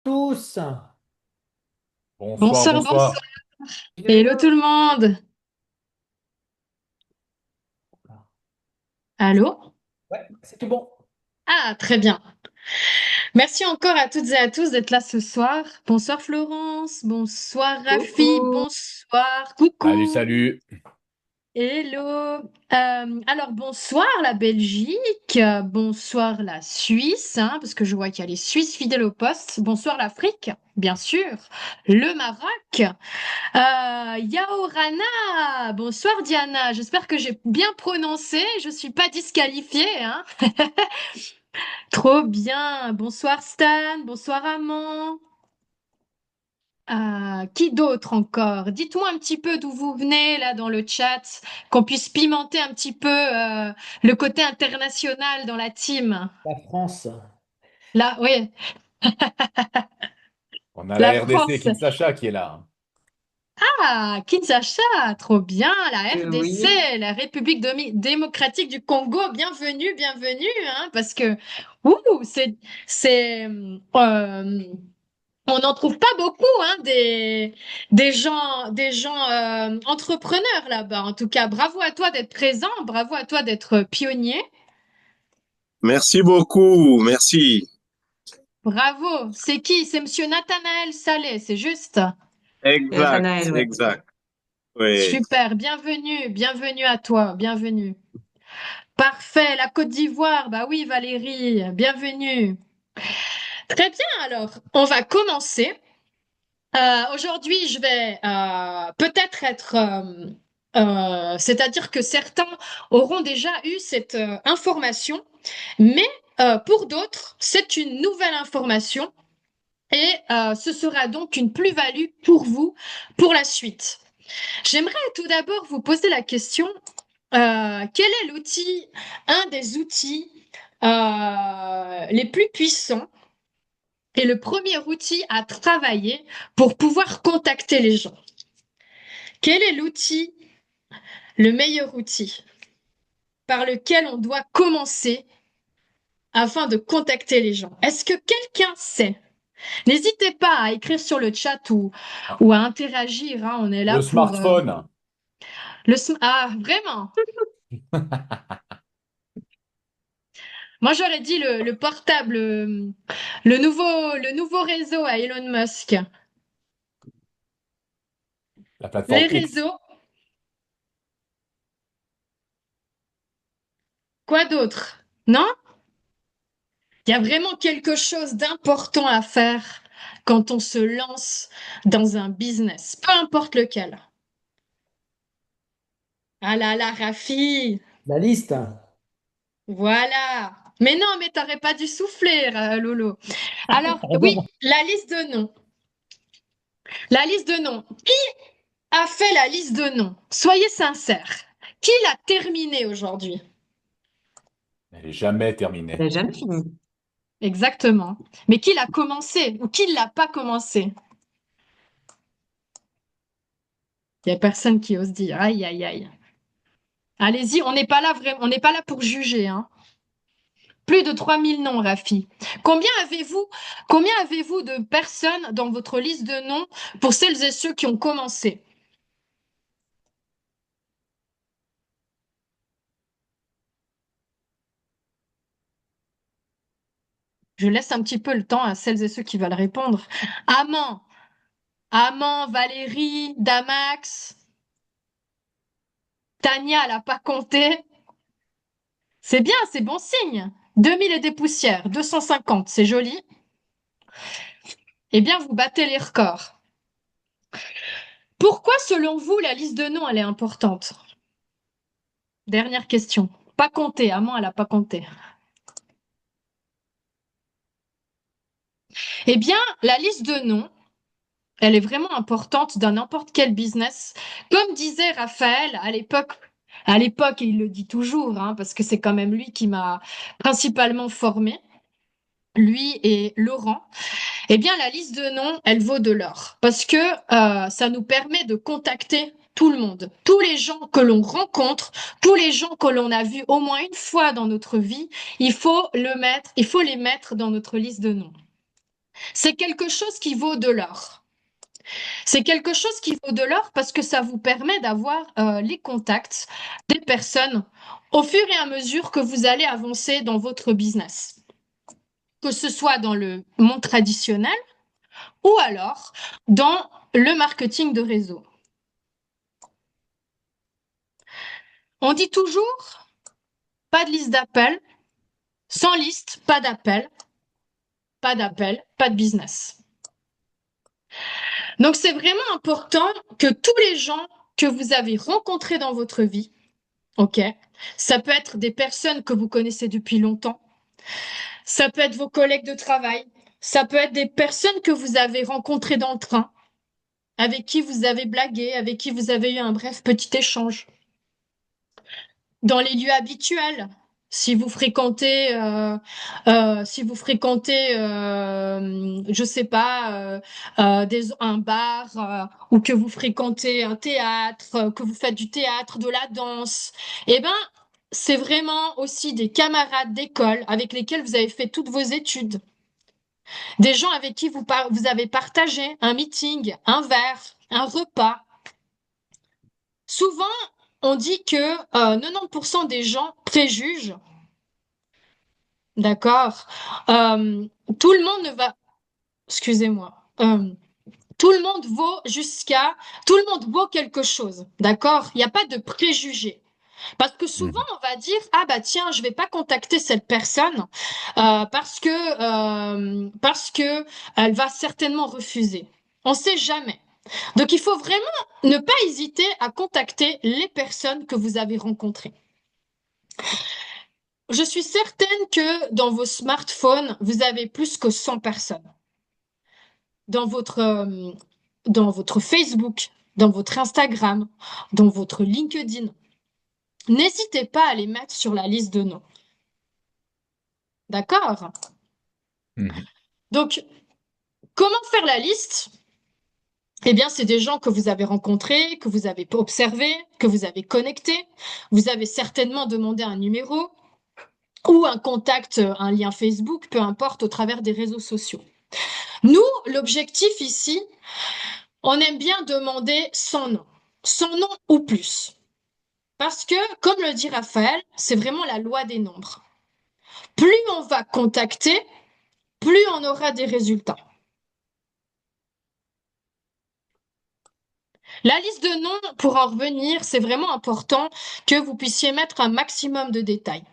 Tous. Bonsoir, Bonsoir, bonsoir. bonsoir. Hello tout le monde. Allô? Ouais, c'est tout bon. Ah, très bien. Merci encore à toutes et à tous d'être là ce soir. Bonsoir Florence, bonsoir Rafi, Coucou. bonsoir, Salut, coucou, salut. hello. Alors bonsoir la Belgique, bonsoir la Suisse, hein, parce que je vois qu'il y a les Suisses fidèles au poste. Bonsoir l'Afrique, bien sûr. Le Maroc. Yaorana, bonsoir Diana, j'espère que j'ai bien prononcé, je suis pas disqualifiée, hein. Trop bien, bonsoir Stan, bonsoir Amand. Qui d'autre encore? Dites-moi un petit peu d'où vous venez là dans le chat, qu'on puisse pimenter un petit peu le côté international dans la team. La France. Là, oui, On a la la RDC France. Kinshasa qui est là. Ah, Kinshasa, trop bien, la RDC, Oui. la République démocratique du Congo, bienvenue, bienvenue, hein, parce que ouh, c'est on n'en trouve pas beaucoup, hein, des gens entrepreneurs là-bas. En tout cas, bravo à toi d'être présent, bravo à toi d'être pionnier, Merci beaucoup, merci. bravo. C'est qui? C'est Monsieur Nathanaël Saleh, c'est juste. Exact, Nathanaël, ouais. exact. Oui. Super, bienvenue, bienvenue à toi, bienvenue. Parfait, la Côte d'Ivoire, bah oui Valérie, bienvenue. Très bien alors, on va commencer. Aujourd'hui, je vais peut-être être, c'est-à-dire que certains auront déjà eu cette information, mais pour d'autres, c'est une nouvelle information et ce sera donc une plus-value pour vous pour la suite. J'aimerais tout d'abord vous poser la question, quel est l'outil, un des outils les plus puissants et le premier outil à travailler pour pouvoir contacter les gens? Quel est l'outil, le meilleur outil par lequel on doit commencer afin de contacter les gens? Est-ce que quelqu'un sait? N'hésitez pas à écrire sur le chat Ah, ou à interagir, hein, on est là le pour smartphone. Ah, vraiment? Moi, j'aurais dit le portable, le nouveau réseau à Elon Musk. La Les plateforme X. réseaux, quoi d'autre? Non? Il y a vraiment quelque chose d'important à faire quand on se lance dans un business, peu importe lequel. Ah là là, Rafi, La liste. voilà. Mais non, mais t'aurais pas dû souffler, Lolo. Alors, oui, Pardon. la liste de noms. La liste de noms. Qui a fait la liste de noms? Soyez sincères. Qui l'a terminée aujourd'hui? Elle est jamais Elle terminée. n'a jamais fini. Exactement. Mais qui l'a commencé ou qui ne l'a pas commencé? Il n'y a personne qui ose dire. Aïe, aïe, aïe. Allez-y, on n'est pas là vraiment, on n'est pas là pour juger, hein. Plus de 3000 noms, Rafi. Combien avez-vous, combien avez-vous de personnes dans votre liste de noms pour celles et ceux qui ont commencé? Je laisse un petit peu le temps à celles et ceux qui veulent répondre. Amand, Amand, Valérie, Damax, Tania, elle n'a pas compté. C'est bien, c'est bon signe. 2000 et des poussières, 250, c'est joli. Eh bien, vous battez les records. Pourquoi, selon vous, la liste de noms, elle est importante? Dernière question. Pas compté, Amand, elle n'a pas compté. Eh bien, la liste de noms, elle est vraiment importante dans n'importe quel business. Comme disait Raphaël à l'époque, et il le dit toujours, hein, parce que c'est quand même lui qui m'a principalement formé, lui et Laurent, eh bien, la liste de noms, elle vaut de l'or. Parce que ça nous permet de contacter tout le monde, tous les gens que l'on rencontre, tous les gens que l'on a vus au moins une fois dans notre vie, il faut les mettre dans notre liste de noms. c'est quelque chose qui vaut de l'or. C'est quelque chose qui vaut de l'or parce que ça vous permet d'avoir les contacts des personnes au fur et à mesure que vous allez avancer dans votre business, que ce soit dans le monde traditionnel ou alors dans le marketing de réseau. On dit toujours, pas de liste d'appels, sans liste, pas d'appel, pas d'appel, pas de business. Donc c'est vraiment important que tous les gens que vous avez rencontrés dans votre vie, ok, ça peut être des personnes que vous connaissez depuis longtemps, ça peut être vos collègues de travail, ça peut être des personnes que vous avez rencontrées dans le train, avec qui vous avez blagué, avec qui vous avez eu un bref petit échange. Dans les lieux habituels, si vous fréquentez, je sais pas, un bar, ou que vous fréquentez un théâtre, que vous faites du théâtre, de la danse, eh ben, c'est vraiment aussi des camarades d'école avec lesquels vous avez fait toutes vos études, des gens avec qui vous avez partagé un meeting, un verre, un repas. Souvent, on dit que 90% des gens préjugent, d'accord? Euh, tout le monde ne va, excusez-moi, tout le monde vaut tout le monde vaut quelque chose, d'accord? Il n'y a pas de préjugés. Parce que souvent, Mhm. on va dire, ah bah tiens, je vais pas contacter cette personne parce que elle va certainement refuser. On sait jamais. Donc, il faut vraiment ne pas hésiter à contacter les personnes que vous avez rencontrées. Je suis certaine que dans vos smartphones, vous avez plus que 100 personnes. Dans dans votre Facebook, dans votre Instagram, dans votre LinkedIn. N'hésitez pas à les mettre sur la liste de noms. D'accord? Mhm. Donc, comment faire la liste? Eh bien, c'est des gens que vous avez rencontrés, que vous avez observés, que vous avez connectés. Vous avez certainement demandé un numéro ou un contact, un lien Facebook, peu importe, au travers des réseaux sociaux. Nous, l'objectif ici, on aime bien demander son nom ou plus. Parce que, comme le dit Raphaël, c'est vraiment la loi des nombres. Plus on va contacter, plus on aura des résultats. La liste de noms, pour en revenir, c'est vraiment important que vous puissiez mettre un maximum de détails.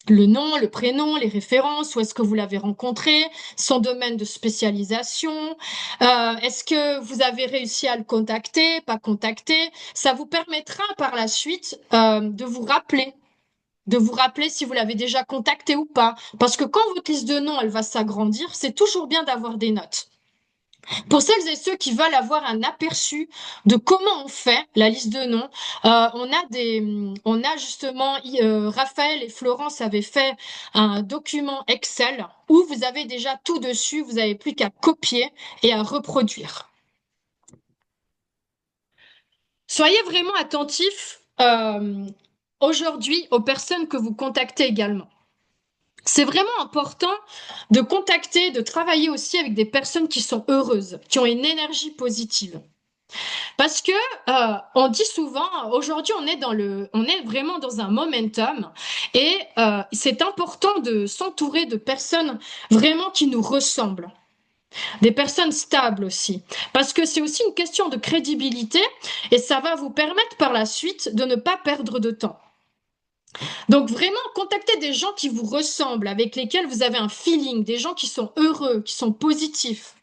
Le nom, le prénom, les références, où est-ce que vous l'avez rencontré, son domaine de spécialisation, est-ce que vous avez réussi à le contacter, pas contacter. Ça vous permettra par la suite de vous rappeler si vous l'avez déjà contacté ou pas. Parce que quand votre liste de noms, elle va s'agrandir, c'est toujours bien d'avoir des notes. Pour celles et ceux qui veulent avoir un aperçu de comment on fait la liste de noms, on a justement, Raphaël et Florence avaient fait un document Excel où vous avez déjà tout dessus, vous n'avez plus qu'à copier et à reproduire. Soyez vraiment attentifs aujourd'hui aux personnes que vous contactez également. C'est vraiment important de contacter, de travailler aussi avec des personnes qui sont heureuses, qui ont une énergie positive. Parce que on dit souvent, aujourd'hui on est vraiment dans un momentum et c'est important de s'entourer de personnes vraiment qui nous ressemblent, des personnes stables aussi, parce que c'est aussi une question de crédibilité et ça va vous permettre par la suite de ne pas perdre de temps. Donc vraiment, contactez des gens qui vous ressemblent, avec lesquels vous avez un feeling, des gens qui sont heureux, qui sont positifs.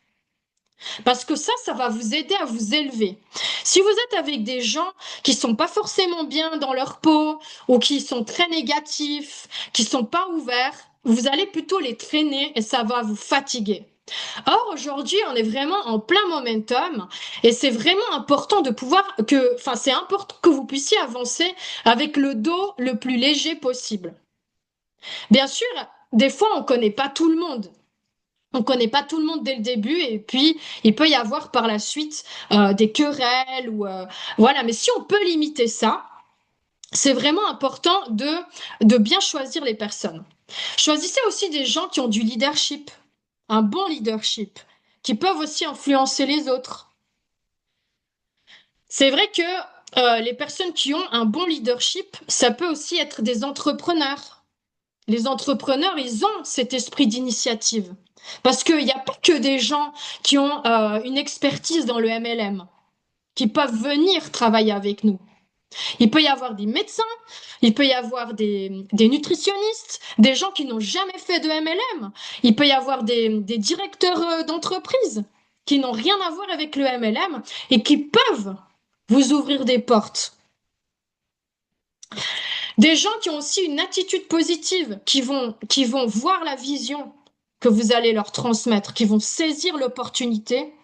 Parce que ça va vous aider à vous élever. Si vous êtes avec des gens qui sont pas forcément bien dans leur peau ou qui sont très négatifs, qui sont pas ouverts, vous allez plutôt les traîner et ça va vous fatiguer. Or, aujourd'hui, on est vraiment en plein momentum et c'est vraiment important c'est important que vous puissiez avancer avec le dos le plus léger possible. Bien sûr, des fois, on connaît pas tout le monde. On connaît pas tout le monde dès le début et puis il peut y avoir par la suite des querelles ou voilà. Mais si on peut limiter ça, c'est vraiment important de bien choisir les personnes. Choisissez aussi des gens qui ont du leadership. un bon leadership, qui peuvent aussi influencer les autres. C'est vrai que les personnes qui ont un bon leadership, ça peut aussi être des entrepreneurs. Les entrepreneurs, ils ont cet esprit d'initiative. Parce qu'il n'y a pas que des gens qui ont une expertise dans le MLM, qui peuvent venir travailler avec nous. Il peut y avoir des médecins, il peut y avoir des nutritionnistes, des gens qui n'ont jamais fait de MLM. Il peut y avoir des directeurs d'entreprise qui n'ont rien à voir avec le MLM et qui peuvent vous ouvrir des portes. Des gens qui ont aussi une attitude positive, qui vont voir la vision que vous allez leur transmettre, qui vont saisir l'opportunité,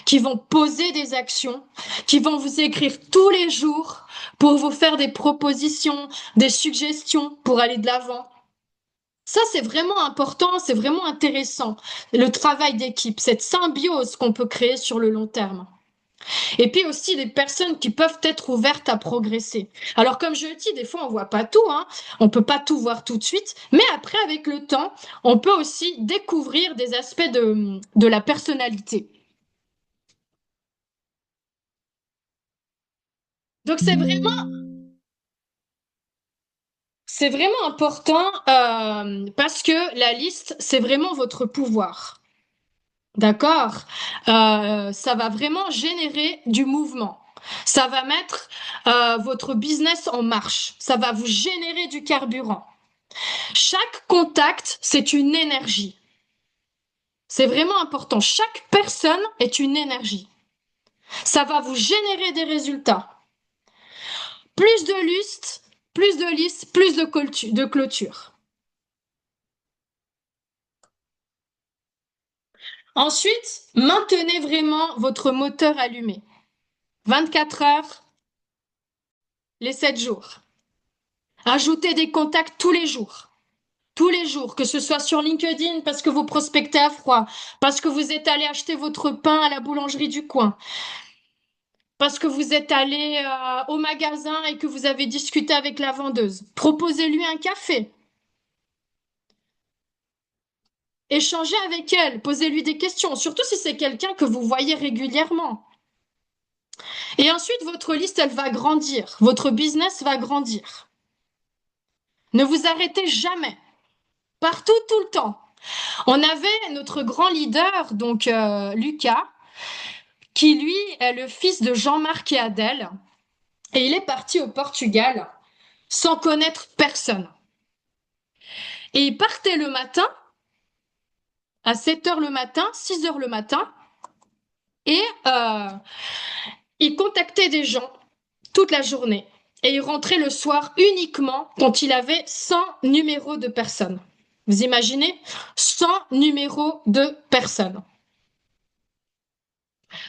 qui vont poser des actions, qui vont vous écrire tous les jours pour vous faire des propositions, des suggestions pour aller de l'avant. Ça, c'est vraiment important, c'est vraiment intéressant. Le travail d'équipe, cette symbiose qu'on peut créer sur le long terme. Et puis aussi des personnes qui peuvent être ouvertes à progresser. Alors comme je le dis, des fois on voit pas tout, hein. On peut pas tout voir tout de suite, mais après avec le temps, on peut aussi découvrir des aspects de la personnalité. Donc c'est vraiment important parce que la liste, c'est vraiment votre pouvoir. D'accord? Ça va vraiment générer du mouvement. Ça va mettre votre business en marche. Ça va vous générer du carburant. Chaque contact, c'est une énergie. C'est vraiment important. Chaque personne est une énergie. Ça va vous générer des résultats. Plus de listes, plus de clôture. Ensuite, maintenez vraiment votre moteur allumé. 24 heures, les 7 jours. Ajoutez des contacts tous les jours. Tous les jours, que ce soit sur LinkedIn parce que vous prospectez à froid, parce que vous êtes allé acheter votre pain à la boulangerie du coin, parce que vous êtes allé au magasin et que vous avez discuté avec la vendeuse. Proposez-lui un café. Échangez avec elle, posez-lui des questions, surtout si c'est quelqu'un que vous voyez régulièrement. Et ensuite, votre liste, elle va grandir. Votre business va grandir. Ne vous arrêtez jamais. Partout, tout le temps. On avait notre grand leader, donc Lucas, qui lui est le fils de Jean-Marc et Adèle. Et il est parti au Portugal sans connaître personne. Et il partait le matin, à 7 heures le matin, 6 heures le matin, et il contactait des gens toute la journée. Et il rentrait le soir uniquement quand il avait 100 numéros de personnes. Vous imaginez? 100 numéros de personnes.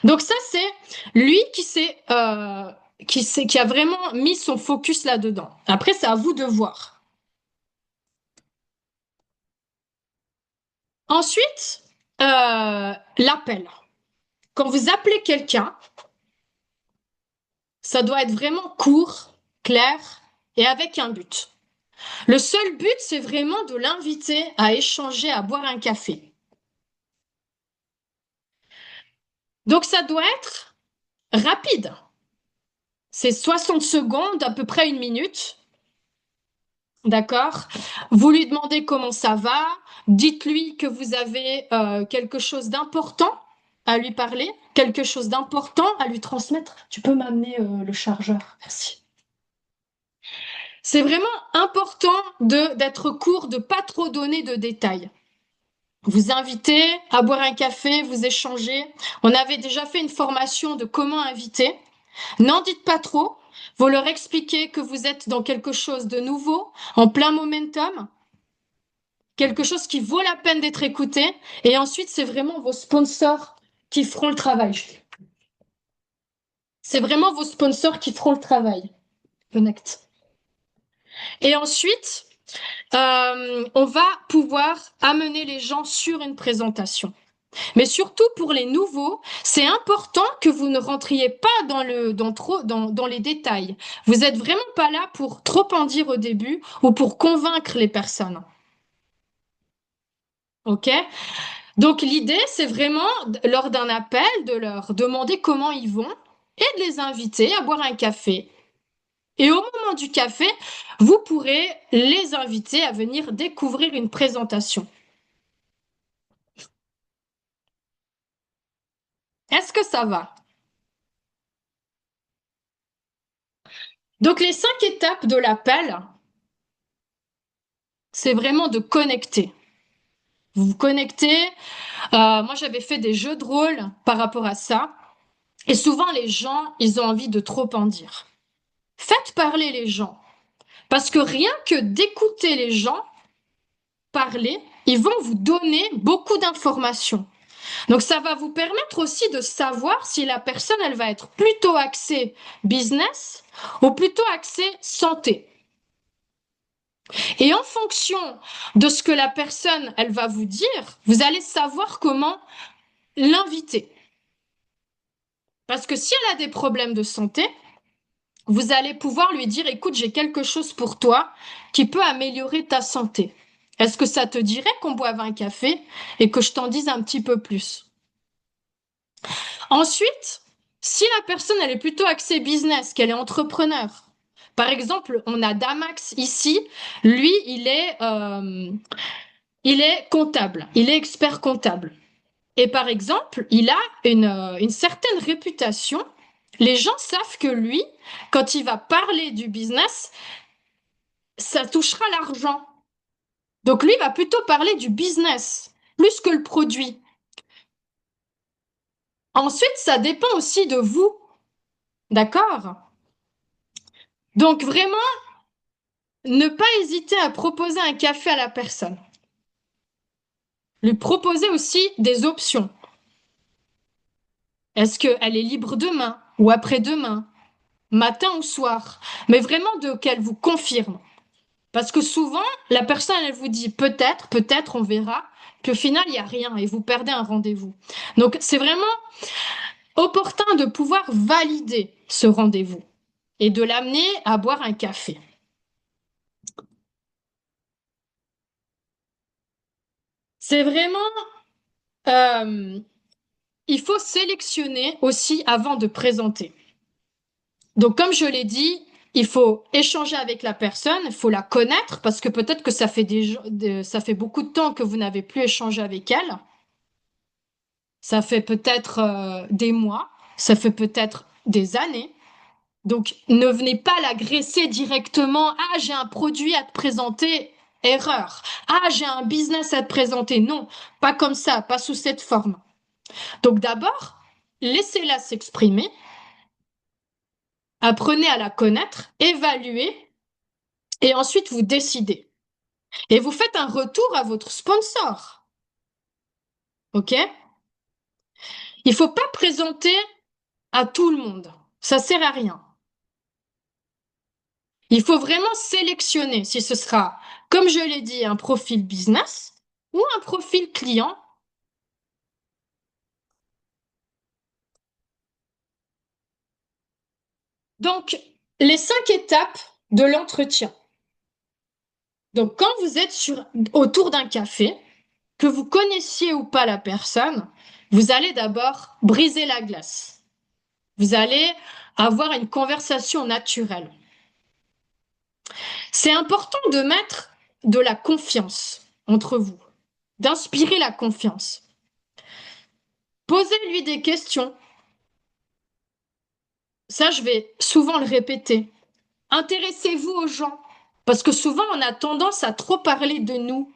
Donc ça, c'est lui qui a vraiment mis son focus là-dedans. Après, c'est à vous de voir. Ensuite, l'appel. Quand vous appelez quelqu'un, ça doit être vraiment court, clair et avec un but. Le seul but, c'est vraiment de l'inviter à échanger, à boire un café. Donc ça doit être rapide. C'est 60 secondes, à peu près une minute. D'accord? Vous lui demandez comment ça va. Dites-lui que vous avez quelque chose d'important à lui parler, quelque chose d'important à lui transmettre. Tu peux m'amener le chargeur, merci. C'est vraiment important d'être court, de pas trop donner de détails. Vous invitez à boire un café, vous échangez. On avait déjà fait une formation de comment inviter. N'en dites pas trop. Vous leur expliquez que vous êtes dans quelque chose de nouveau, en plein momentum, quelque chose qui vaut la peine d'être écouté. Et ensuite, c'est vraiment vos sponsors qui feront le travail. C'est vraiment vos sponsors qui feront le travail. Connect. Et ensuite, on va pouvoir amener les gens sur une présentation. Mais surtout pour les nouveaux, c'est important que vous ne rentriez pas dans les détails. Vous n'êtes vraiment pas là pour trop en dire au début ou pour convaincre les personnes. OK? Donc l'idée, c'est vraiment, lors d'un appel, de leur demander comment ils vont et de les inviter à boire un café. Et au moment du café, vous pourrez les inviter à venir découvrir une présentation. Est-ce que ça va? Donc les 5 étapes de l'appel, c'est vraiment de connecter. Vous vous connectez. Moi, j'avais fait des jeux de rôle par rapport à ça. Et souvent, les gens, ils ont envie de trop en dire. Faites parler les gens. Parce que rien que d'écouter les gens parler, ils vont vous donner beaucoup d'informations. Donc, ça va vous permettre aussi de savoir si la personne, elle va être plutôt axée business ou plutôt axée santé. Et en fonction de ce que la personne, elle va vous dire, vous allez savoir comment l'inviter. Parce que si elle a des problèmes de santé, vous allez pouvoir lui dire, écoute, j'ai quelque chose pour toi qui peut améliorer ta santé. Est-ce que ça te dirait qu'on boive un café et que je t'en dise un petit peu plus? Ensuite, si la personne, elle est plutôt axée business, qu'elle est entrepreneur, par exemple, on a Damax ici, lui, il est comptable, il est expert comptable. Et par exemple, il a une certaine réputation. Les gens savent que lui, quand il va parler du business, ça touchera l'argent. Donc lui va plutôt parler du business, plus que le produit. Ensuite, ça dépend aussi de vous, d'accord? Donc vraiment, ne pas hésiter à proposer un café à la personne. Lui proposer aussi des options. Est-ce qu'elle est libre demain ou après-demain, matin ou soir? Mais vraiment qu'elle vous confirme. Parce que souvent, la personne, elle vous dit peut-être, peut-être, on verra, puis au final, il n'y a rien et vous perdez un rendez-vous. Donc, c'est vraiment opportun de pouvoir valider ce rendez-vous et de l'amener à boire un café. C'est vraiment, euh, il faut sélectionner aussi avant de présenter. Donc, comme je l'ai dit, il faut échanger avec la personne, il faut la connaître parce que peut-être que ça fait beaucoup de temps que vous n'avez plus échangé avec elle. Ça fait peut-être des mois, ça fait peut-être des années. Donc, ne venez pas l'agresser directement. Ah, j'ai un produit à te présenter. Erreur. Ah, j'ai un business à te présenter. Non, pas comme ça, pas sous cette forme. Donc, d'abord, laissez-la s'exprimer. Apprenez à la connaître, évaluez et ensuite vous décidez. Et vous faites un retour à votre sponsor. OK? Il faut pas présenter à tout le monde. Ça sert à rien. Il faut vraiment sélectionner si ce sera, comme je l'ai dit, un profil business ou un profil client. Donc, les 5 étapes de l'entretien. Donc, quand vous êtes autour d'un café, que vous connaissiez ou pas la personne, vous allez d'abord briser la glace. Vous allez avoir une conversation naturelle. C'est important de mettre de la confiance entre vous, d'inspirer la confiance. Posez-lui des questions. Ça, je vais souvent le répéter. Intéressez-vous aux gens, parce que souvent on a tendance à trop parler de nous.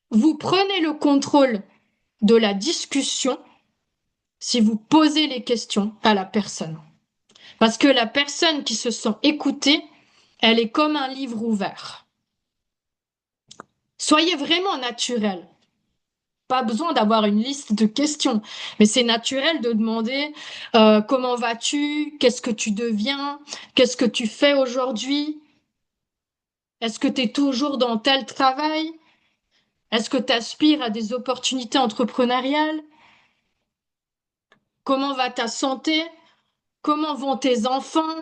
Vous prenez le contrôle de la discussion si vous posez les questions à la personne. Parce que la personne qui se sent écoutée, elle est comme un livre ouvert. Soyez vraiment naturel. Pas besoin d'avoir une liste de questions, mais c'est naturel de demander comment vas-tu, qu'est-ce que tu deviens, qu'est-ce que tu fais aujourd'hui, est-ce que tu es toujours dans tel travail, est-ce que tu aspires à des opportunités entrepreneuriales, comment va ta santé, comment vont tes enfants,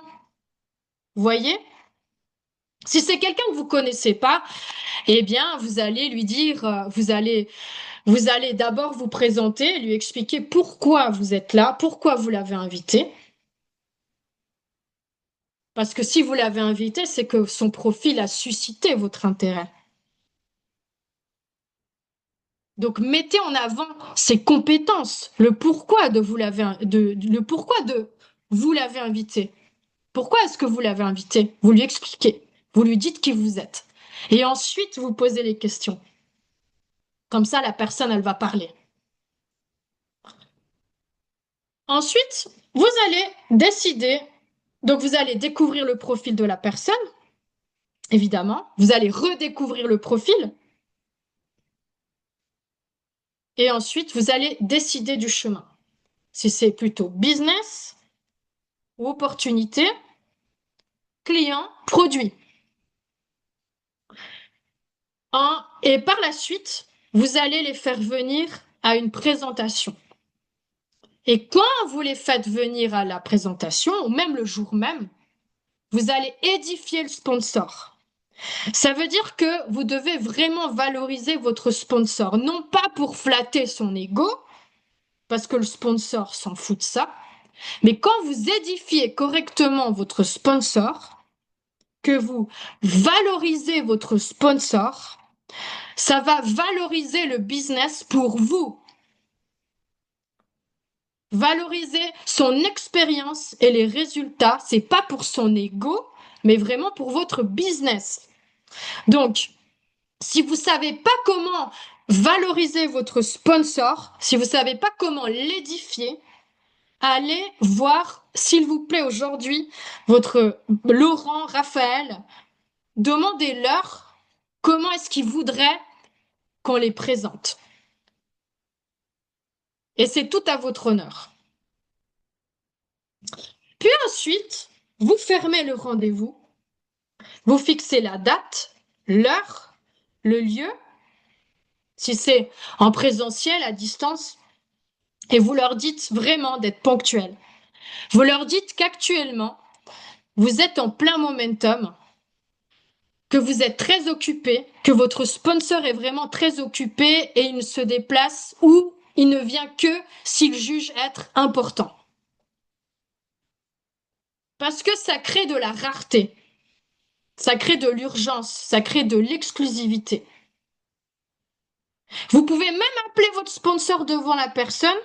vous voyez? Si c'est quelqu'un que vous connaissez pas, eh bien, vous allez lui dire, vous allez d'abord vous présenter, lui expliquer pourquoi vous êtes là, pourquoi vous l'avez invité. Parce que si vous l'avez invité, c'est que son profil a suscité votre intérêt. Donc, mettez en avant ses compétences, le pourquoi de vous l'avez invité. Pourquoi est-ce que vous l'avez invité? Vous lui expliquez, vous lui dites qui vous êtes. Et ensuite, vous posez les questions. Comme ça, la personne, elle va parler. Ensuite, vous allez décider, donc vous allez découvrir le profil de la personne, évidemment. Vous allez redécouvrir le profil. Et ensuite, vous allez décider du chemin. Si c'est plutôt business ou opportunité, client, produit. Et par la suite, vous allez les faire venir à une présentation. Et quand vous les faites venir à la présentation, ou même le jour même, vous allez édifier le sponsor. Ça veut dire que vous devez vraiment valoriser votre sponsor, non pas pour flatter son ego, parce que le sponsor s'en fout de ça, mais quand vous édifiez correctement votre sponsor, que vous valorisez votre sponsor, ça va valoriser le business pour vous. Valoriser son expérience et les résultats, c'est pas pour son ego, mais vraiment pour votre business. Donc, si vous savez pas comment valoriser votre sponsor, si vous savez pas comment l'édifier, allez voir, s'il vous plaît, aujourd'hui, votre Laurent, Raphaël, demandez-leur comment est-ce qu'ils voudraient qu'on les présente. Et c'est tout à votre honneur. Puis ensuite, vous fermez le rendez-vous, vous fixez la date, l'heure, le lieu, si c'est en présentiel, à distance, et vous leur dites vraiment d'être ponctuel. Vous leur dites qu'actuellement, vous êtes en plein momentum, que vous êtes très occupé, que votre sponsor est vraiment très occupé et il ne se déplace ou il ne vient que s'il juge être important. Parce que ça crée de la rareté, ça crée de l'urgence, ça crée de l'exclusivité. Vous pouvez même appeler votre sponsor devant la personne,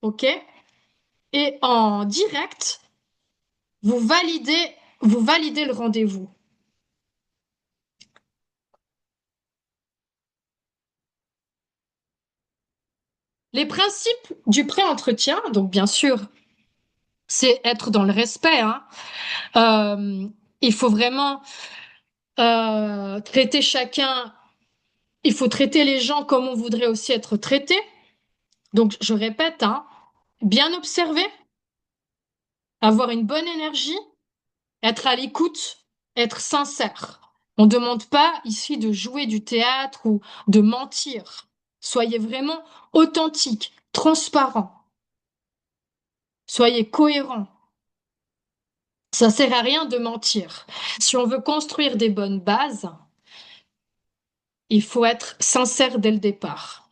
ok? Et en direct, vous validez le rendez-vous. Les principes du pré-entretien, donc bien sûr, c'est être dans le respect, hein. Il faut vraiment traiter chacun, il faut traiter les gens comme on voudrait aussi être traités. Donc, je répète, hein, bien observer, avoir une bonne énergie, être à l'écoute, être sincère. On ne demande pas ici de jouer du théâtre ou de mentir. Soyez vraiment authentique, transparent. Soyez cohérent. Ça sert à rien de mentir. Si on veut construire des bonnes bases, il faut être sincère dès le départ.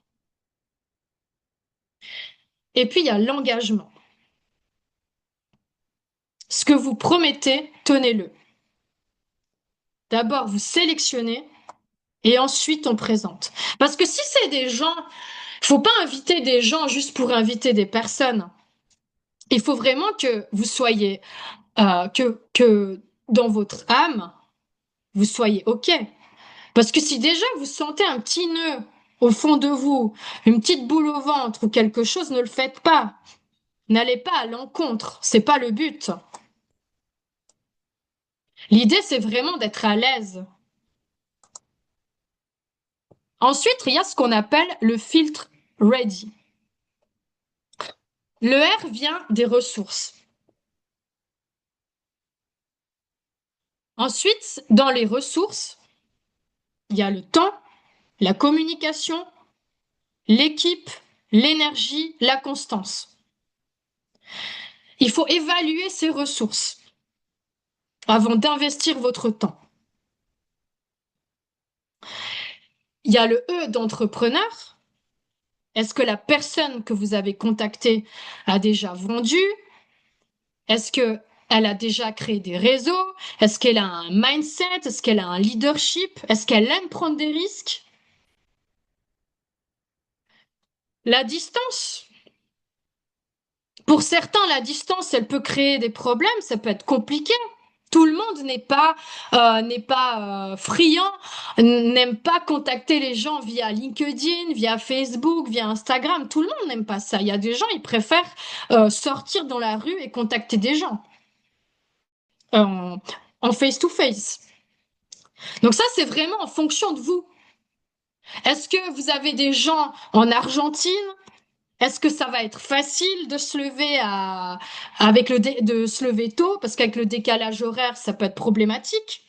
Et puis, il y a l'engagement. Ce que vous promettez, tenez-le. D'abord, vous sélectionnez et ensuite on présente. Parce que si c'est des gens, il faut pas inviter des gens juste pour inviter des personnes. Il faut vraiment que vous soyez, que dans votre âme, vous soyez OK. Parce que si déjà vous sentez un petit nœud au fond de vous, une petite boule au ventre ou quelque chose, ne le faites pas. N'allez pas à l'encontre, c'est pas le but. L'idée, c'est vraiment d'être à l'aise. Ensuite, il y a ce qu'on appelle le filtre ready. Le R vient des ressources. Ensuite, dans les ressources, il y a le temps, la communication, l'équipe, l'énergie, la constance. Il faut évaluer ces ressources. avant d'investir votre temps. Il y a le E d'entrepreneur. Est-ce que la personne que vous avez contactée a déjà vendu? Est-ce que elle a déjà créé des réseaux? Est-ce qu'elle a un mindset? Est-ce qu'elle a un leadership? Est-ce qu'elle aime prendre des risques? La distance. Pour certains, la distance, elle peut créer des problèmes, ça peut être compliqué. Tout le monde n'est pas friand, n'aime pas contacter les gens via LinkedIn, via Facebook, via Instagram. Tout le monde n'aime pas ça. Il y a des gens, ils préfèrent sortir dans la rue et contacter des gens en, en face-to-face. Donc ça, c'est vraiment en fonction de vous. Est-ce que vous avez des gens en Argentine? Est-ce que ça va être facile de se lever de se lever tôt? Parce qu'avec le décalage horaire, ça peut être problématique.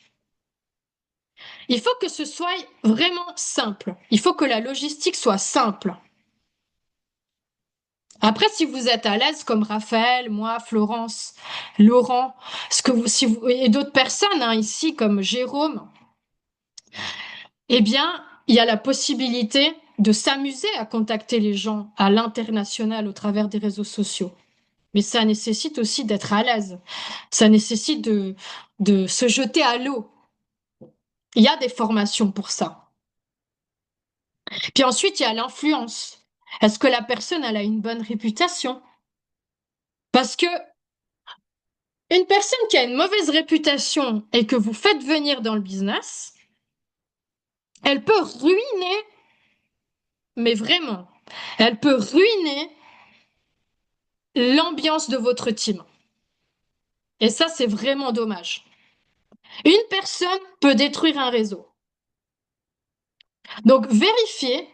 Il faut que ce soit vraiment simple. Il faut que la logistique soit simple. Après, si vous êtes à l'aise, comme Raphaël, moi, Florence, Laurent, et d'autres personnes hein, ici, comme Jérôme, eh bien, il y a la possibilité de s'amuser à contacter les gens à l'international au travers des réseaux sociaux. Mais ça nécessite aussi d'être à l'aise. Ça nécessite de se jeter à l'eau. Il y a des formations pour ça. Puis ensuite, il y a l'influence. Est-ce que la personne elle a une bonne réputation? Parce que une personne qui a une mauvaise réputation et que vous faites venir dans le business, elle peut ruiner, mais vraiment, elle peut ruiner l'ambiance de votre team. Et ça, c'est vraiment dommage. Une personne peut détruire un réseau. Donc, vérifiez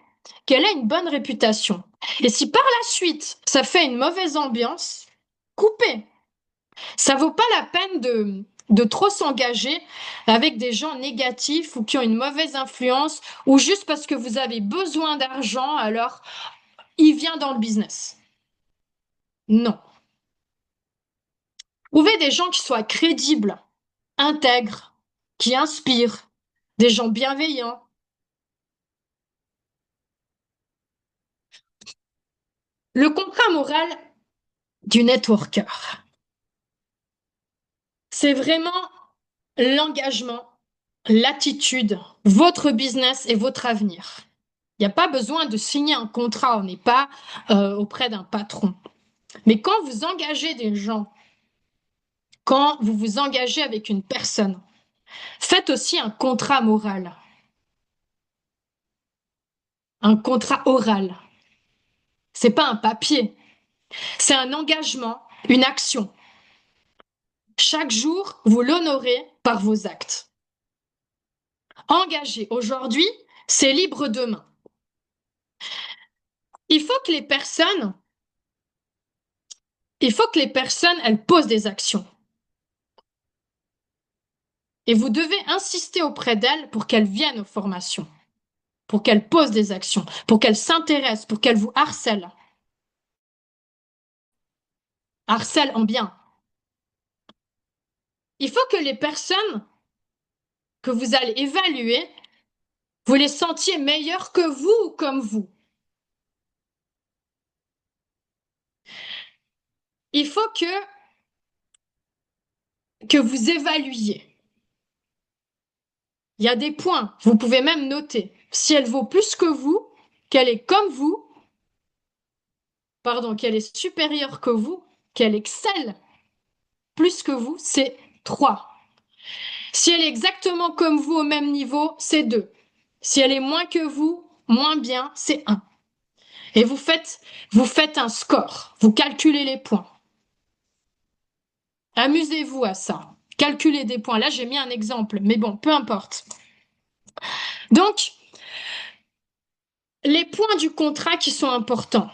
qu'elle a une bonne réputation. Et si par la suite, ça fait une mauvaise ambiance, coupez. Ça vaut pas la peine de trop s'engager avec des gens négatifs ou qui ont une mauvaise influence ou juste parce que vous avez besoin d'argent, alors il vient dans le business. Non. Trouvez des gens qui soient crédibles, intègres, qui inspirent, des gens bienveillants. Le contrat moral du networker, c'est vraiment l'engagement, l'attitude, votre business et votre avenir. Il n'y a pas besoin de signer un contrat, on n'est pas auprès d'un patron. Mais quand vous engagez des gens, quand vous vous engagez avec une personne, faites aussi un contrat moral, un contrat oral. C'est pas un papier, c'est un engagement, une action. Chaque jour, vous l'honorez par vos actes. Engagé aujourd'hui, c'est libre demain. Il faut que les personnes, elles posent des actions. Et vous devez insister auprès d'elles pour qu'elles viennent aux formations, pour qu'elles posent des actions, pour qu'elles s'intéressent, pour qu'elles vous harcèlent. Harcèlent en bien. Il faut que les personnes que vous allez évaluer, vous les sentiez meilleures que vous ou comme vous. Il faut que vous évaluiez. Il y a des points, vous pouvez même noter. Si elle vaut plus que vous, qu'elle est comme vous, pardon, qu'elle est supérieure que vous, qu'elle excelle plus que vous, c'est 3. Si elle est exactement comme vous au même niveau, c'est 2. Si elle est moins que vous, moins bien, c'est 1. Et vous faites un score. Vous calculez les points. Amusez-vous à ça. Calculez des points. Là, j'ai mis un exemple, mais bon, peu importe. Donc, les points du contrat qui sont importants,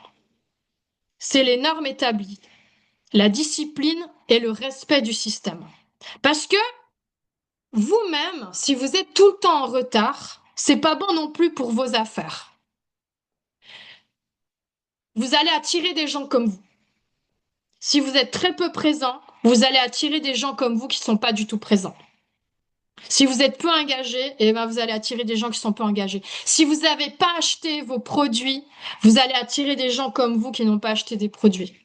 c'est les normes établies, la discipline et le respect du système. Parce que vous-même, si vous êtes tout le temps en retard, c'est pas bon non plus pour vos affaires. Vous allez attirer des gens comme vous. Si vous êtes très peu présent, vous allez attirer des gens comme vous qui ne sont pas du tout présents. Si vous êtes peu engagé, eh ben vous allez attirer des gens qui sont peu engagés. Si vous n'avez pas acheté vos produits, vous allez attirer des gens comme vous qui n'ont pas acheté des produits.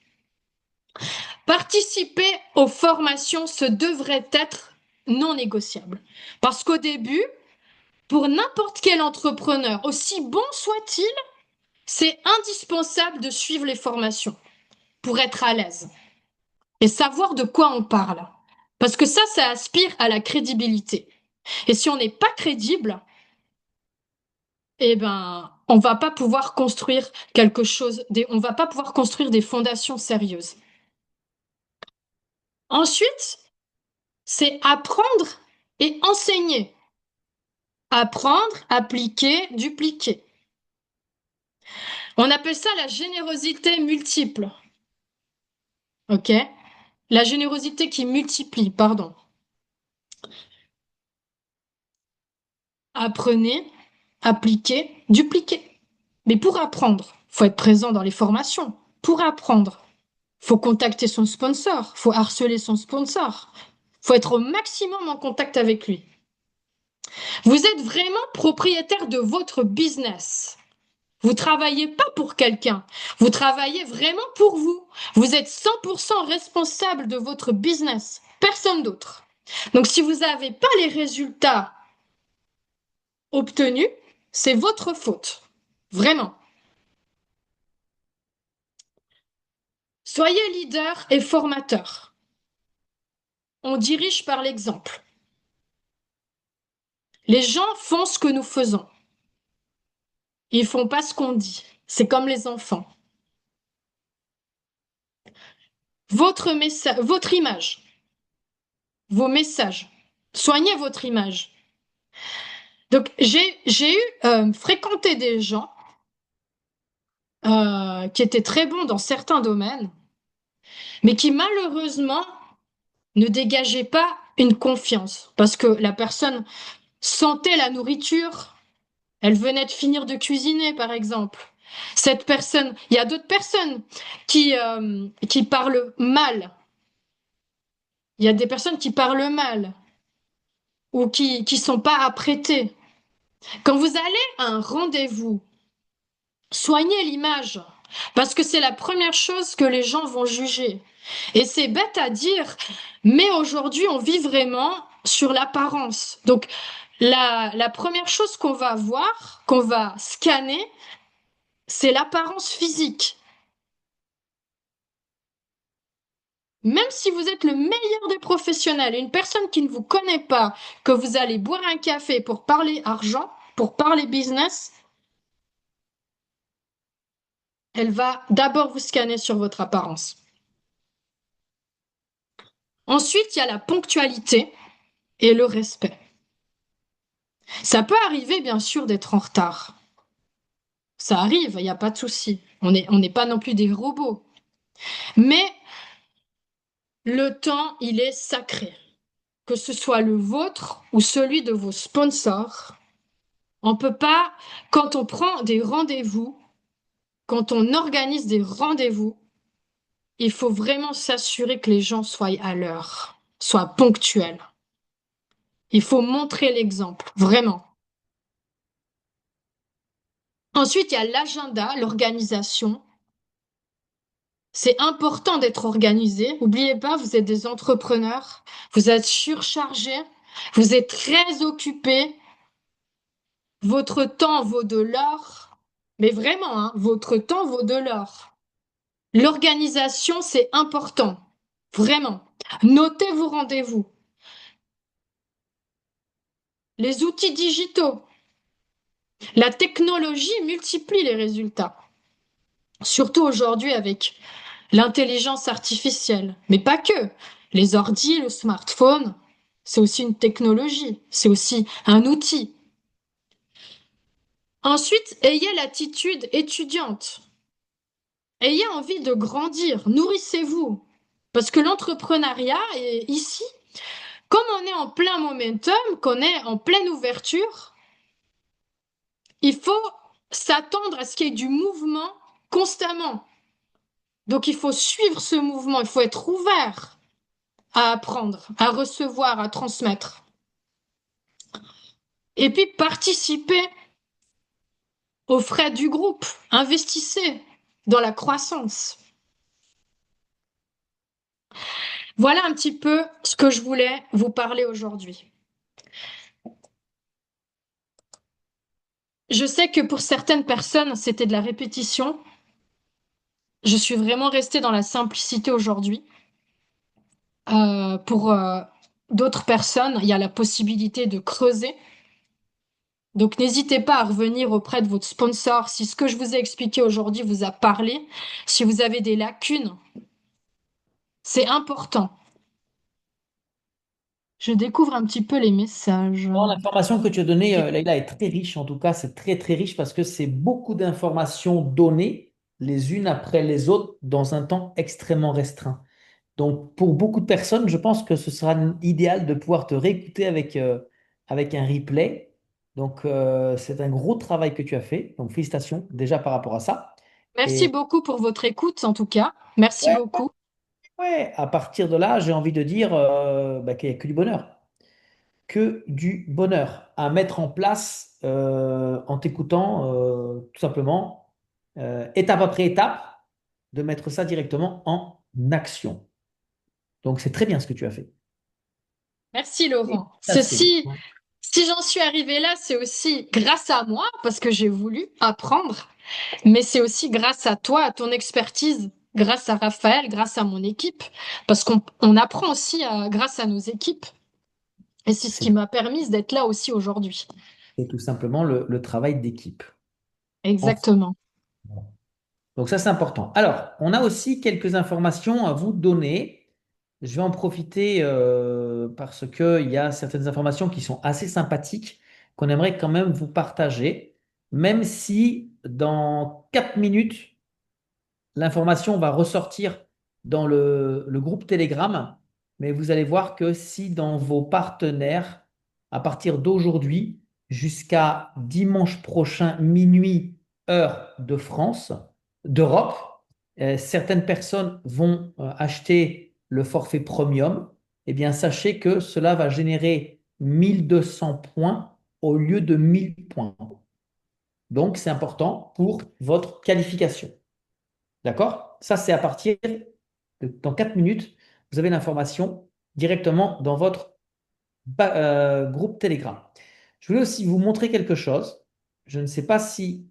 Participer aux formations, ce devrait être non négociable. Parce qu'au début, pour n'importe quel entrepreneur, aussi bon soit-il, c'est indispensable de suivre les formations pour être à l'aise et savoir de quoi on parle. Parce que ça aspire à la crédibilité. Et si on n'est pas crédible, eh ben, on va pas pouvoir construire quelque chose, on va pas pouvoir construire des fondations sérieuses. Ensuite, c'est apprendre et enseigner. Apprendre, appliquer, dupliquer. On appelle ça la générosité multiple. OK? La générosité qui multiplie, pardon. Apprenez, appliquez, dupliquez. Mais pour apprendre, faut être présent dans les formations. Pour apprendre, faut contacter son sponsor, faut harceler son sponsor, faut être au maximum en contact avec lui. Vous êtes vraiment propriétaire de votre business. Vous travaillez pas pour quelqu'un, vous travaillez vraiment pour vous. Vous êtes 100% responsable de votre business, personne d'autre. Donc si vous n'avez pas les résultats obtenus, c'est votre faute. Vraiment. Soyez leader et formateur. On dirige par l'exemple. Les gens font ce que nous faisons. Ils font pas ce qu'on dit. C'est comme les enfants. Votre message, votre image, vos messages. Soignez votre image. Donc j'ai eu fréquenté des gens qui étaient très bons dans certains domaines, mais qui malheureusement ne dégageaient pas une confiance parce que la personne sentait la nourriture, elle venait de finir de cuisiner par exemple. Cette personne, il y a d'autres personnes qui parlent mal. Il y a des personnes qui parlent mal ou qui sont pas apprêtées. Quand vous allez à un rendez-vous, soignez l'image parce que c'est la première chose que les gens vont juger. Et c'est bête à dire, mais aujourd'hui, on vit vraiment sur l'apparence. Donc, la première chose qu'on va voir, qu'on va scanner, c'est l'apparence physique. Même si vous êtes le meilleur des professionnels, une personne qui ne vous connaît pas, que vous allez boire un café pour parler argent, pour parler business, elle va d'abord vous scanner sur votre apparence. Ensuite, il y a la ponctualité et le respect. Ça peut arriver, bien sûr, d'être en retard. Ça arrive, il n'y a pas de souci. On n'est pas non plus des robots. Mais le temps, il est sacré. Que ce soit le vôtre ou celui de vos sponsors, on peut pas, quand on prend des rendez-vous, quand on organise des rendez-vous, il faut vraiment s'assurer que les gens soient à l'heure, soient ponctuels. Il faut montrer l'exemple, vraiment. Ensuite, il y a l'agenda, l'organisation. C'est important d'être organisé. N'oubliez pas, vous êtes des entrepreneurs, vous êtes surchargés, vous êtes très occupés. Votre temps vaut de l'or. Mais vraiment, hein, votre temps vaut de l'or. L'organisation, c'est important. Vraiment. Notez vos rendez-vous. Les outils digitaux. La technologie multiplie les résultats. Surtout aujourd'hui avec l'intelligence artificielle. Mais pas que. Les ordis, le smartphone, c'est aussi une technologie. C'est aussi un outil. Ensuite, ayez l'attitude étudiante. Ayez envie de grandir. Nourrissez-vous. Parce que l'entrepreneuriat est ici. Comme on est en plein momentum, qu'on est en pleine ouverture, il faut s'attendre à ce qu'il y ait du mouvement constamment. Donc il faut suivre ce mouvement, il faut être ouvert. à apprendre, à recevoir, à transmettre. Et puis participez aux frais du groupe, investissez dans la croissance. Voilà un petit peu ce que je voulais vous parler aujourd'hui. Je sais que pour certaines personnes, c'était de la répétition. Je suis vraiment restée dans la simplicité aujourd'hui. Pour d'autres personnes, il y a la possibilité de creuser. Donc n'hésitez pas à revenir auprès de votre sponsor si ce que je vous ai expliqué aujourd'hui vous a parlé. Si vous avez des lacunes, c'est important. Je découvre un petit peu les messages. Bon, l'information que tu as donnée, Leïla, est très riche. En tout cas, c'est très, très riche parce que c'est beaucoup d'informations données les unes après les autres dans un temps extrêmement restreint. Donc, pour beaucoup de personnes, je pense que ce sera idéal de pouvoir te réécouter avec un replay. Donc, c'est un gros travail que tu as fait. Donc, félicitations déjà par rapport à ça. Merci Et beaucoup pour votre écoute, en tout cas. Merci ouais, beaucoup. ouais, à partir de là, j'ai envie de dire qu'il n'y a que du bonheur. Que du bonheur à mettre en place en t'écoutant, tout simplement, étape après étape, de mettre ça directement en action. Donc, c'est très bien ce que tu as fait. Merci Laurent. Félicitations. Si j'en suis arrivée là, c'est aussi grâce à moi, parce que j'ai voulu apprendre, mais c'est aussi grâce à toi, à ton expertise, grâce à Raphaël, grâce à mon équipe, parce qu'on apprend aussi grâce à nos équipes. Et c'est ce qui C'est m'a permis d'être là aussi aujourd'hui. c'est tout simplement le travail d'équipe. Ensemble. Exactement. Donc ça, c'est important. Alors, on a aussi quelques informations à vous donner. Je vais en profiter parce qu'il y a certaines informations qui sont assez sympathiques qu'on aimerait quand même vous partager, même si dans 4 minutes, l'information va ressortir dans le groupe Telegram, mais vous allez voir que si dans vos partenaires, à partir d'aujourd'hui jusqu'à dimanche prochain, minuit, heure de France, d'Europe, certaines personnes vont acheter le forfait premium, eh bien sachez que cela va générer 1200 points au lieu de 1000 points. Donc c'est important pour votre qualification. D'accord? Ça, c'est à partir dans 4 minutes, vous avez l'information directement dans votre groupe Telegram. Je voulais aussi vous montrer quelque chose. Je ne sais pas si,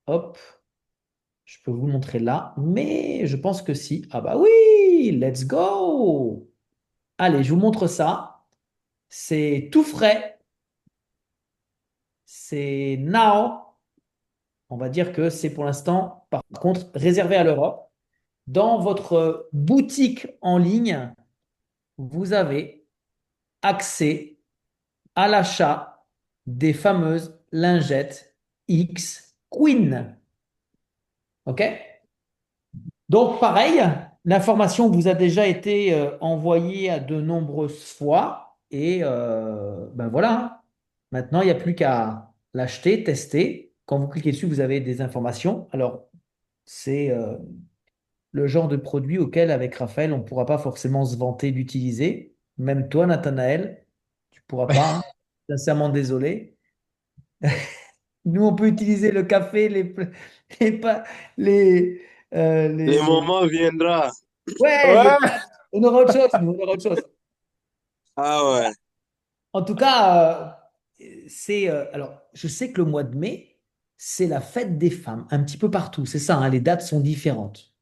hop, je peux vous le montrer là, mais je pense que si. Ah bah oui, let's go! Allez, je vous montre ça. C'est tout frais. C'est now. On va dire que c'est pour l'instant, par contre, réservé à l'Europe. Dans votre boutique en ligne, vous avez accès à l'achat des fameuses lingettes X Queen. OK? Donc, pareil, l'information vous a déjà été envoyée à de nombreuses fois. Et ben voilà, hein. Maintenant, il n'y a plus qu'à l'acheter, tester. Quand vous cliquez dessus, vous avez des informations. Alors, c'est le genre de produit auquel, avec Raphaël, on ne pourra pas forcément se vanter d'utiliser. Même toi, Nathanaël, tu ne pourras pas, hein. Sincèrement désolé. Nous, on peut utiliser le café, les, pa- les, Le les- moment viendra. Ouais, Ouais. on aura autre chose, nous, on aura autre chose. Ah ouais. En tout cas, c'est... alors, je sais que le mois de mai, c'est la fête des femmes, un petit peu partout. C'est ça, hein, les dates sont différentes.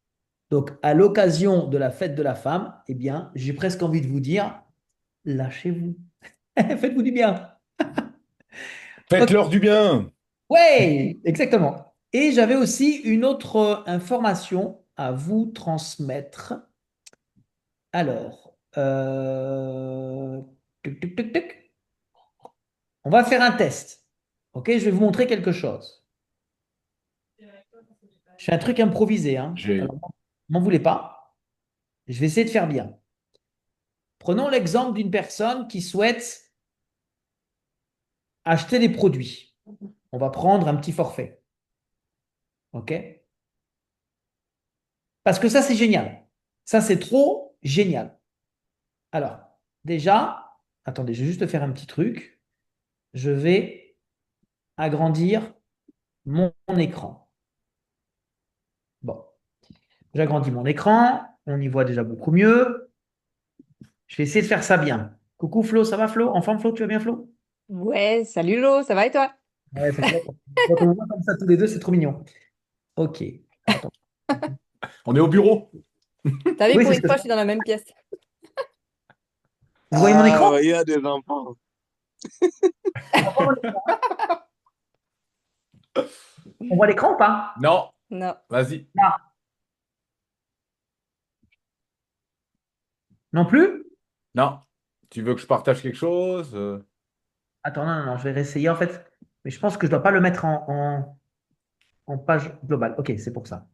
Donc, à l'occasion de la fête de la femme, eh bien, j'ai presque envie de vous dire, lâchez-vous. Faites-vous du bien. Ok. Faites-leur du bien. Ouais, exactement. Et j'avais aussi une autre information à vous transmettre. Alors, tuc, tuc, tuc, tuc. On va faire un test. Ok, je vais vous montrer quelque chose. Je fais un truc improvisé, hein. J'ai, Alors, m'en voulez pas. Je vais essayer de faire bien. Prenons l'exemple d'une personne qui souhaite acheter des produits. On va prendre un petit forfait. OK? Parce que ça, c'est génial. Ça, c'est trop génial. Alors, déjà, attendez, je vais juste faire un petit truc. Je vais agrandir mon écran. Bon, j'agrandis mon écran. On y voit déjà beaucoup mieux. Je vais essayer de faire ça bien. Coucou Flo, ça va Flo? En forme Flo, tu vas bien Flo? Ouais, salut Lo, ça va et toi? Ouais, c'est vrai. Quand on voit comme ça tous les deux, c'est trop mignon. Ok. Alors, attends. On est au bureau. T'as vu, Oui, pour c'est une ce que fois, je... je suis dans la même pièce. Vous voyez mon Ah écran? ouais, il y a des enfants. On voit l'écran ou pas? Non, Non. vas-y. Là. Non plus? Non. Tu veux que je partage quelque chose? Attends, non, non, non, je vais réessayer en fait. Mais je pense que je ne dois pas le mettre en page globale. Ok, c'est pour ça.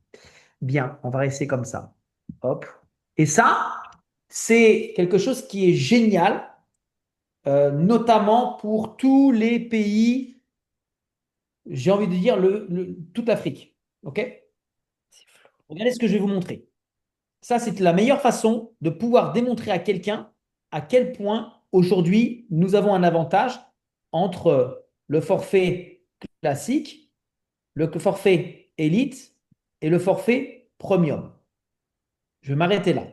Bien, on va rester comme ça. Hop. Et ça, c'est quelque chose qui est génial, notamment pour tous les pays, j'ai envie de dire toute l'Afrique. OK? Regardez ce que je vais vous montrer. Ça, c'est la meilleure façon de pouvoir démontrer à quelqu'un à quel point aujourd'hui nous avons un avantage entre le forfait classique, le forfait élite et le forfait premium. Je vais m'arrêter là.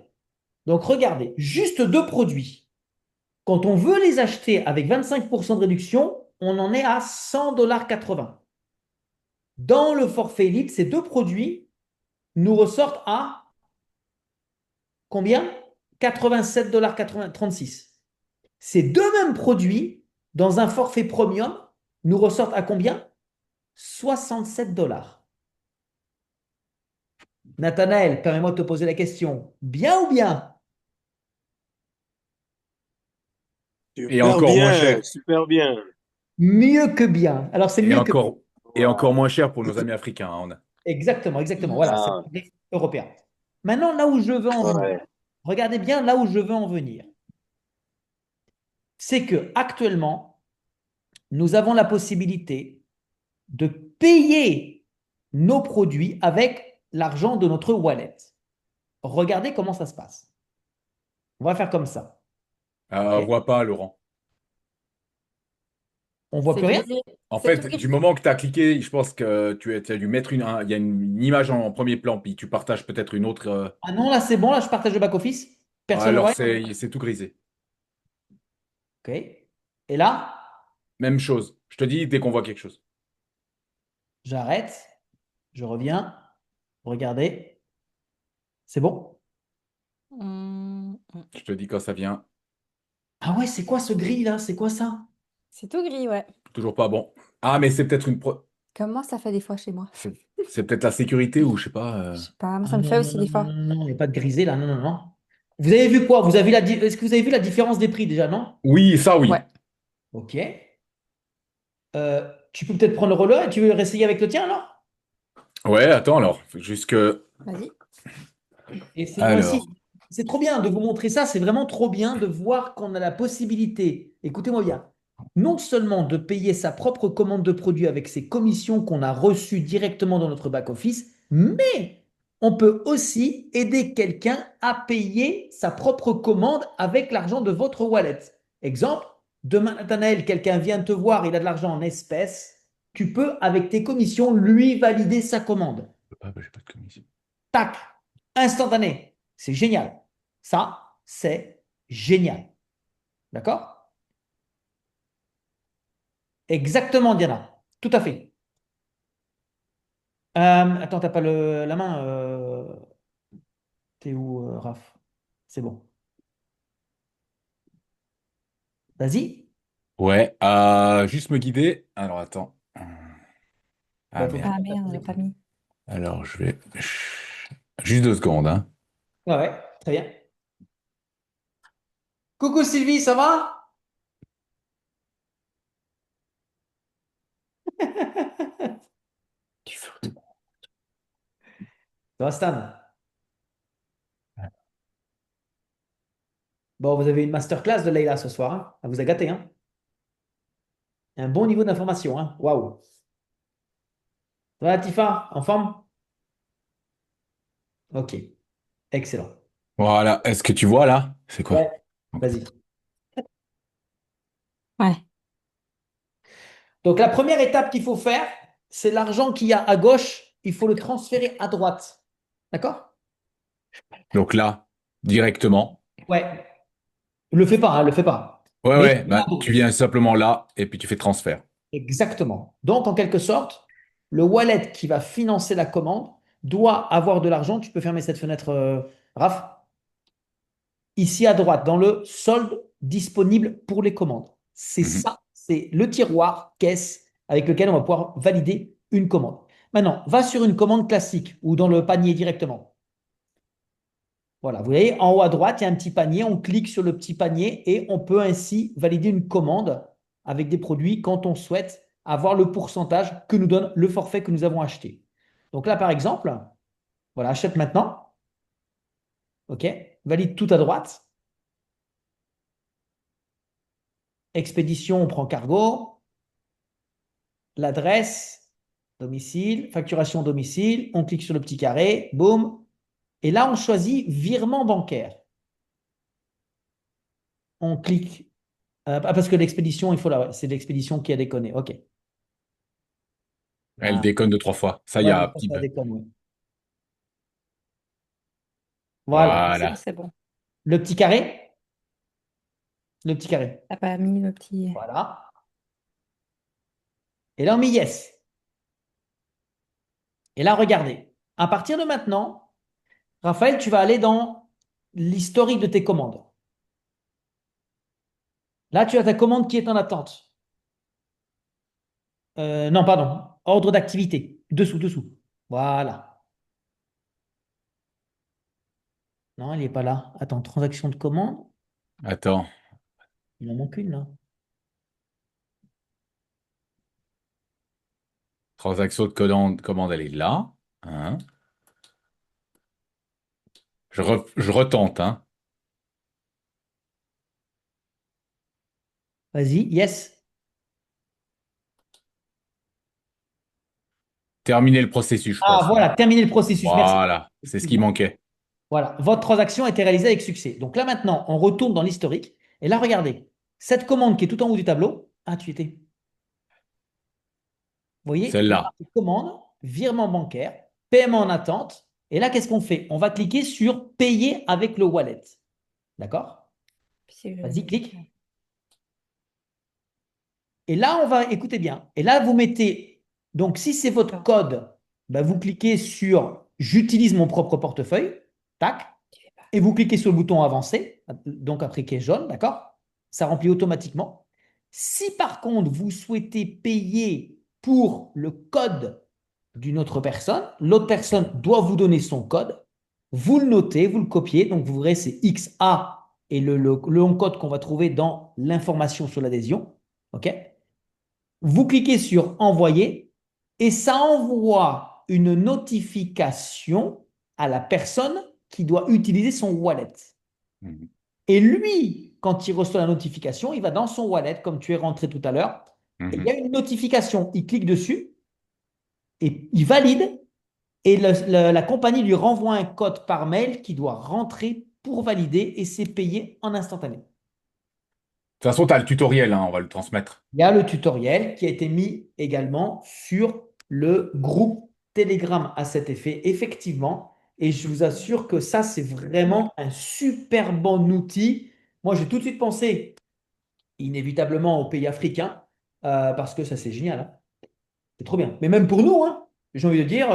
Donc regardez, juste deux produits. Quand on veut les acheter avec 25% de réduction, on en est à 100,80 $. Dans le forfait élite, ces deux produits nous ressortent à combien? 87,36 $. Ces deux mêmes produits, dans un forfait premium, nous ressortent à combien? 67 $. Nathanaël, permets-moi de te poser la question. Bien ou bien? Et Super encore moins bien, cher. super bien. Mieux que bien. Alors, c'est Et mieux que bien. encore, et encore Wow. moins cher pour nos amis africains, hein. Exactement, exactement. Voilà, c'est Ah, européen. Maintenant, là où je veux en venir, ouais. regardez bien là où je veux en venir, c'est que actuellement, nous avons la possibilité de payer nos produits avec l'argent de notre wallet. Regardez comment ça se passe. On va faire comme ça. OK? Vois pas, Laurent. On voit C'est plus rien? grisé. En C'est tout fait, du grisé. moment que tu as cliqué, je pense que tu as dû mettre il y a une image en premier plan, puis tu partages peut-être une autre. Ah non, là c'est bon, là je partage le back-office. Personne ne Alors voit c'est tout grisé. rien. OK. Et là, Même chose. Je te dis dès qu'on voit quelque chose. j'arrête, je reviens. Regardez, c'est bon? Mm. Je te dis quand ça vient. Ah ouais, c'est quoi ce gris là? C'est quoi ça? C'est tout gris, ouais. Toujours pas bon. Ah, mais c'est peut-être Comment ça fait des fois chez moi? c'est peut-être la sécurité ou je sais pas. Je sais pas, moi Ah ça me non, fait non, aussi non, des non, fois. non, non, il n'y a pas de grisé là, non, non, non. Vous avez vu quoi? Vous avez vu est-ce que vous avez vu la différence des prix déjà, non? Oui, ça Ouais. oui. Ok. Tu peux peut-être prendre le roller et tu veux réessayer avec le tien alors? Ouais, attends alors. Jusque. Vas-y. Et c'est moi Alors. aussi, c'est trop bien de vous montrer ça, c'est vraiment trop bien de voir qu'on a la possibilité, écoutez-moi bien, non seulement de payer sa propre commande de produits avec ses commissions qu'on a reçues directement dans notre back-office, mais on peut aussi aider quelqu'un à payer sa propre commande avec l'argent de votre wallet. Exemple, demain, Nathanaël, quelqu'un vient te voir, il a de l'argent en espèces, tu peux, avec tes commissions, lui valider sa commande. Ah, bah, j'ai pas de commission. Tac, instantané. C'est génial. Ça, c'est génial. D'accord? Exactement, Diana. Tout à fait. Attends, t'as pas la main. T'es où, Raph? C'est bon. Vas-y. Ouais, juste me guider. Alors attends. Ah Bah, faut que merde. Ah tu fasses merde, ta on l'a pas mis. Alors je vais. Juste 2 secondes, hein. Ouais, ouais, très bien. Coucou Sylvie, ça va? Tu fais- Ça va, Stan? Bon, vous avez une masterclass de Leïla ce soir, hein. Elle vous a gâté, hein? Un bon niveau d'information, hein? Waouh. Ça va, Tifa? En forme? Ok, excellent. Voilà. Est-ce que tu vois là? C'est quoi? Ouais. Vas-y. Ouais. Donc, la première étape qu'il faut faire, c'est l'argent qu'il y a à gauche, il faut le transférer à droite. D'accord? Donc là, directement. Ouais. Le fais pas, hein, le fais pas. Ouais, Mais ouais, bah, tu viens simplement là et puis tu fais transfert. exactement. Donc, en quelque sorte, le wallet qui va financer la commande doit avoir de l'argent. Tu peux fermer cette fenêtre, Raph. Ici à droite, dans le solde disponible pour les commandes. C'est Mhm. ça, c'est le tiroir caisse avec lequel on va pouvoir valider une commande. Maintenant, va sur une commande classique ou dans le panier directement. Voilà, vous voyez, en haut à droite, il y a un petit panier. On clique sur le petit panier et on peut ainsi valider une commande avec des produits quand on souhaite avoir le pourcentage que nous donne le forfait que nous avons acheté. Donc là, par exemple, voilà, achète maintenant. OK, valide tout à droite. Expédition, on prend cargo. L'adresse, domicile, facturation domicile. On clique sur le petit carré, boum. Et là, on choisit virement bancaire. On clique. Parce que l'expédition, il faut là, ouais, c'est l'expédition qui a déconné. OK. Elle Ah, déconne 2, 3 fois. Ça, il y ouais, a un ça, petit ça peu. déconne, ouais. Voilà. Ça, Voilà. c'est bon. Le petit carré. Le petit carré. T'as pas mis le petit. Voilà. Et là, on met yes. Et là, regardez. À partir de maintenant, Raphaël, tu vas aller dans l'historique de tes commandes. Là, tu as ta commande qui est en attente. Non, pardon. Ordre d'activité. Dessous, dessous. Voilà. Non, elle n'est pas là. Attends, transaction de commande. Attends. Il en manque une là. Transaction de commande, elle est là. Hein. Je retente, hein. Vas-y, yes. Terminer le processus, je Ah, pense, non? voilà, terminé le processus. Merci. Voilà. C'est ce qui Excuse-moi. manquait. Voilà, votre transaction a été réalisée avec succès. Donc là maintenant, on retourne dans l'historique. Et là, regardez, cette commande qui est tout en haut du tableau. Ah, tu étais. Vous voyez, il y a Celle-là. marqué commande, virement bancaire, paiement en attente. Et là, qu'est-ce qu'on fait? On va cliquer sur payer avec le wallet. D'accord? Vas-y, clique. Et là, on va, écoutez bien, et là, vous mettez, donc si c'est votre code, ben, vous cliquez sur j'utilise mon propre portefeuille, tac, et vous cliquez sur le bouton avancer, donc après qui est jaune, d'accord? Ça remplit automatiquement. Si par contre, vous souhaitez payer pour le code d'une autre personne, l'autre personne doit vous donner son code, vous le notez, vous le copiez, donc vous verrez c'est XA et le long code qu'on va trouver dans l'information sur l'adhésion, ok? Vous cliquez sur envoyer et ça envoie une notification à la personne qui doit utiliser son wallet. Mhm. Et lui, quand il reçoit la notification, il va dans son wallet, comme tu es rentré tout à l'heure, et il y Mhm. a une notification. Il clique dessus et il valide et la compagnie lui renvoie un code par mail qu'il doit rentrer pour valider et c'est payé en instantané. De toute façon, tu as le tutoriel, hein, on va le transmettre. Il y a le tutoriel qui a été mis également sur le groupe Telegram à cet effet, effectivement. Et je vous assure que ça, c'est vraiment un super bon outil. Moi, j'ai tout de suite pensé inévitablement aux pays africains parce que ça, c'est génial, hein. C'est trop bien. Mais même pour nous, hein, j'ai envie de dire,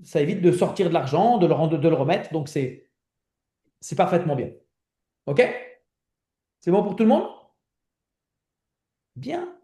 ça évite de sortir de l'argent, de le remettre. Donc, c'est parfaitement bien. OK? C'est bon pour tout le monde? Bien.